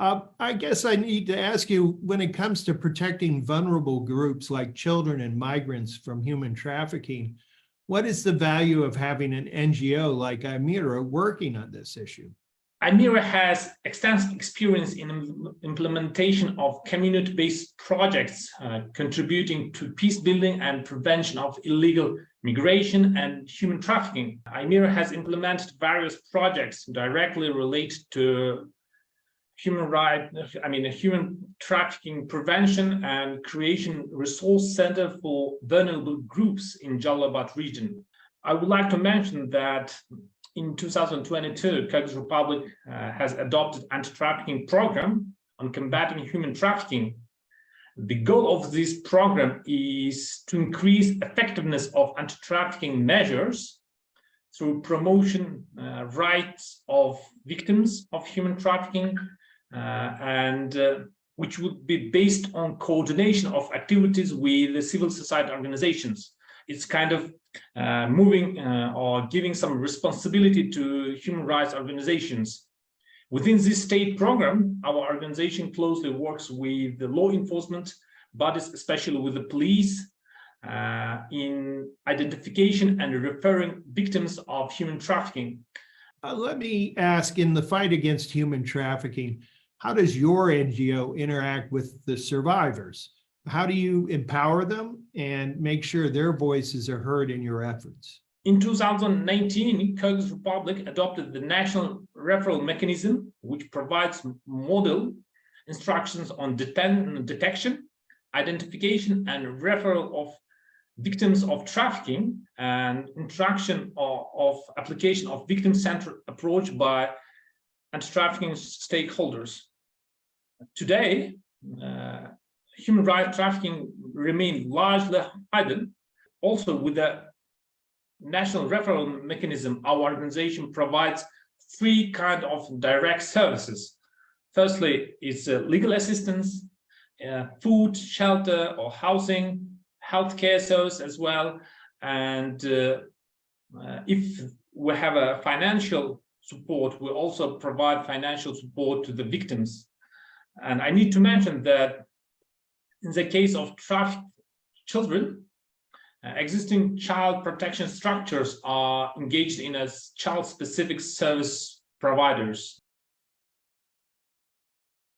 I guess I need to ask you, when it comes to protecting vulnerable groups like children and migrants from human trafficking, what is the value of having an NGO like Аймира working on this issue? Аймира has extensive experience in implementation of community-based projects, contributing to peace building and prevention of illegal migration and human trafficking. Аймира has implemented various projects directly related to human trafficking prevention and creation resource center for vulnerable groups in Jalabad region. I would like to mention that in 2022, Kyrgyz Republic has adopted anti-trafficking program on combating human trafficking. The goal of this program is to increase effectiveness of anti-trafficking measures through promotion rights of victims of human trafficking, which would be based on coordination of activities with the civil society organizations. It's kind of moving or giving some responsibility to human rights organizations. Within this state program, our organization closely works with the law enforcement bodies, especially with the police, in identification and referring victims of human trafficking. Let me ask, in the fight against human trafficking, how does your NGO interact with the survivors? How do you empower them and make sure their voices are heard in your efforts? In 2019, Kyrgyz Republic adopted the national referral mechanism, which provides model instructions on detection, identification, and referral of victims of trafficking, and instruction of application of victim-centered approach by anti-trafficking stakeholders. Today, human rights trafficking remains largely hidden. Also, with the national referral mechanism, our organization provides three kinds of direct services. Firstly, it's legal assistance, food, shelter or housing, healthcare service as well. And if we have a financial support, we also provide financial support to the victims. And I need to mention that in the case of trafficked children, existing child protection structures are engaged in as child-specific service providers.